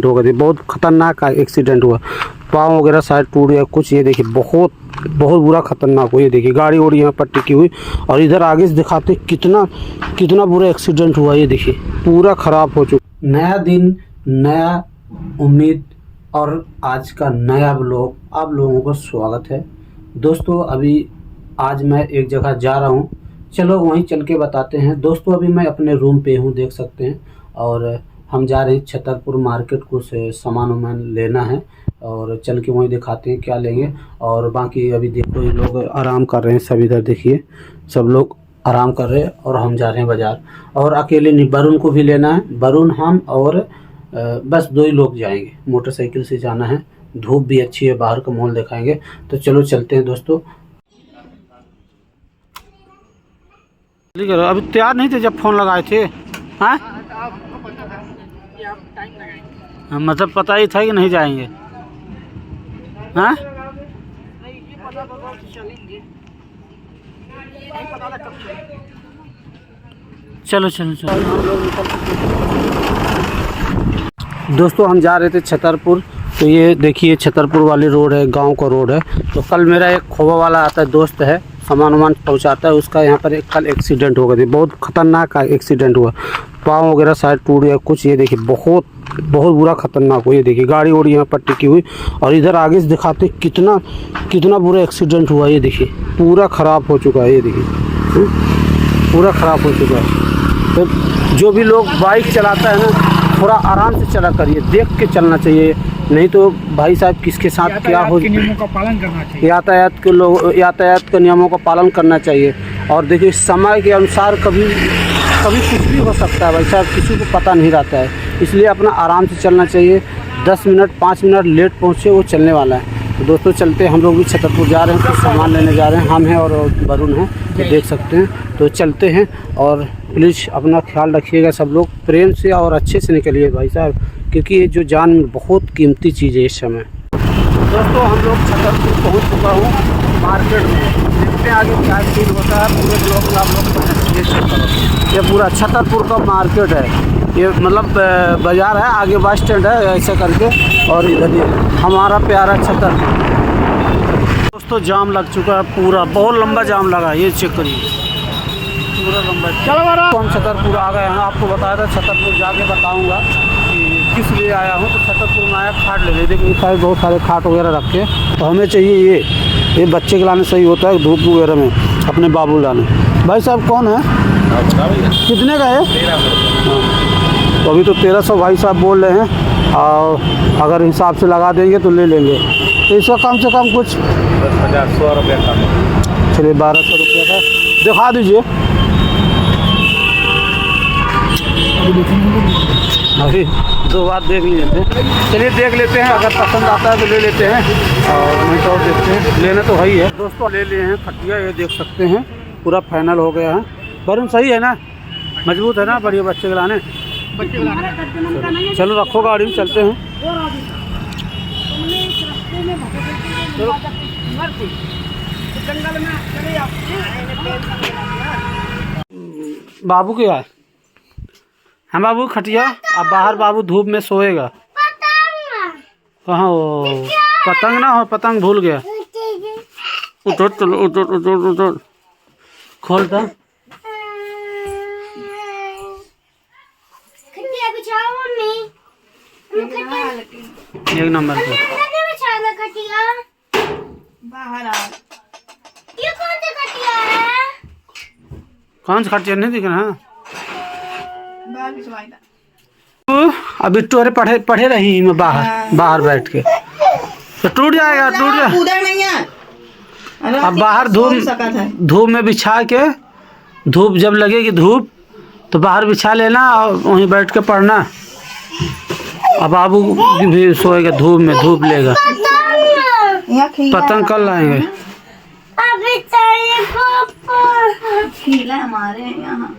हो गई थी, बहुत खतरनाक एक्सीडेंट हुआ, पाँव वगैरह शायद टूट गया कुछ। ये देखिए बहुत बहुत बुरा खतरनाक हुआ। ये देखिए गाड़ी वाड़ी यहाँ पर टिकी हुई, और इधर आगे से दिखाते कितना बुरा एक्सीडेंट हुआ। ये देखिए पूरा ख़राब हो चुका। नया दिन, नया उम्मीद और आज का नया ब्लॉग, आप लोगों का स्वागत है। दोस्तों अभी आज मैं एक जगह जा रहा हूँ, चलो वहीं चल के बताते हैं। दोस्तों अभी मैं अपने रूम पे हूँ, देख सकते हैं, और हम जा रहे हैं छतरपुर मार्केट, कुछ सामान वामान लेना है और चल के वहीं दिखाते हैं क्या लेंगे। और बाकी अभी देखो ये लोग आराम कर रहे हैं सब, इधर देखिए सब लोग आराम कर रहे हैं और हम जा रहे हैं बाज़ार। और अकेले नहीं, वरुण को भी लेना है, वरुण हम और बस 2 ही लोग जाएंगे, मोटरसाइकिल से जाना है। धूप भी अच्छी है, बाहर का माहौल दिखाएंगे, तो चलो चलते हैं दोस्तों। अभी तैयार नहीं थे जब फ़ोन लगाए थे? हाँ मतलब पता ही था कि नहीं जाएंगे। हाँ चलो चलो चलो। दोस्तों हम जा रहे थे छतरपुर, तो ये देखिए छतरपुर वाली रोड है, गांव का रोड है। तो कल मेरा एक खोवा वाला आता है, दोस्त है, सामान वामान पहुंचाता है, उसका यहाँ पर एक कल एक्सीडेंट हो गया थी, बहुत खतरनाक एक्सीडेंट हुआ, पाँव वगैरह शायद टूट गया कुछ। ये देखिए बहुत बुरा खतरनाक हुआ। ये देखिए गाड़ी वाड़ी यहाँ पर टिकी हुई, और इधर आगे से दिखाते कितना बुरा एक्सीडेंट हुआ। ये देखिए पूरा ख़राब हो चुका है। ये देखिए पूरा ख़राब हो चुका है। तो जो भी लोग बाइक चलाता है ना, थोड़ा आराम से चला करिए, देख के चलना चाहिए, नहीं तो भाई साहब किसके साथ क्या हो। नियमों का पालन करना चाहिए, यातायात के नियमों का पालन करना चाहिए। और देखिए समय के अनुसार कभी कुछ भी हो सकता है भाई साहब, किसी को पता नहीं रहता है, इसलिए अपना आराम से चलना चाहिए। 10 मिनट 5 मिनट लेट पहुँचे वो चलने वाला है। तो दोस्तों चलते हैं, हम लोग भी छतरपुर जा रहे हैं, कुछ सामान लेने जा रहे हैं, हम हैं और वरुण हैं, तो देख सकते हैं। तो चलते हैं, और प्लीज़ अपना ख्याल रखिएगा सब लोग, प्रेम से और अच्छे से निकलिए भाई साहब, क्योंकि ये जो जान में बहुत कीमती चीज़ है इस समय। दोस्तों हम लोग छतरपुर पहुंच चुका हूँ मार्केट में, देखते हैं आगे क्या चीज़ होता है। पूरे ब्लॉक में आप लोग ये पूरा छतरपुर का मार्केट है, ये मतलब बाज़ार है, आगे बस स्टैंड है ऐसे करके, और इधर ये हमारा प्यारा छतरपुर। दोस्तों जाम लग चुका है पूरा, बहुत लंबा जाम लगा है, ये चेक करिए पूरा लंबा। चलो हम छतरपुर आ गए हैं, आपको बताया था छतरपुर जाके बताऊंगा कि किस लिए आया हूँ। तो छतरपुर में आया खाट ले रहे, देखिए सारे बहुत सारे खाट वगैरह रखे, तो हमें चाहिए ये बच्चे के लाने सही होता है, धूप वगैरह में अपने बाबू लाने। भाई साहब कौन है, कितने का है? तो अभी तो 1300 भाई साहब बोल रहे हैं, और अगर हिसाब से लगा देंगे तो ले लेंगे। तो इसका कम से कम कुछ 100 रुपये का, चलिए 1200 रुपये का दिखा दीजिए। अभी 2 बार देख लेते हैं, चलिए देख लेते हैं, अगर पसंद आता है तो ले लेते हैं, और नहीं तो और देखते हैं। लेना तो है ही है। दोस्तों ले लिए हैं खटिया, ये देख सकते हैं पूरा फाइनल हो गया है। वरुण सही है ना, मजबूत है ना, बढ़िया बच्चे के लाने। चलो रखो गाड़ी में, चलते हैं। बाबू क्या है? हाँ बाबू खटिया, अब बाहर बाबू धूप में सोएगा। कहाँ हो? पतंग ना हो, पतंग भूल गया। उठो चलो, उठो खोल दो। एक नंबर पे बाहर आ। ये कौन सा खटिया है? कौन सा खटिया नहीं दिख रहा है? बाहर अभी टोरे पढ़े रही मैं बाहर बैठ के, तो टूट जाएगा, टूट जाएगा। उधर नहीं है, अब बाहर धूप में बिछा के, धूप जब लगेगी धूप तो बाहर बिछा लेना और वहीं बैठ के पढ़ना। अब बाबू भी सोएगा धूप में, धूप लेगा। पतंग कल लाएंगे। खिला हमारे यहाँ।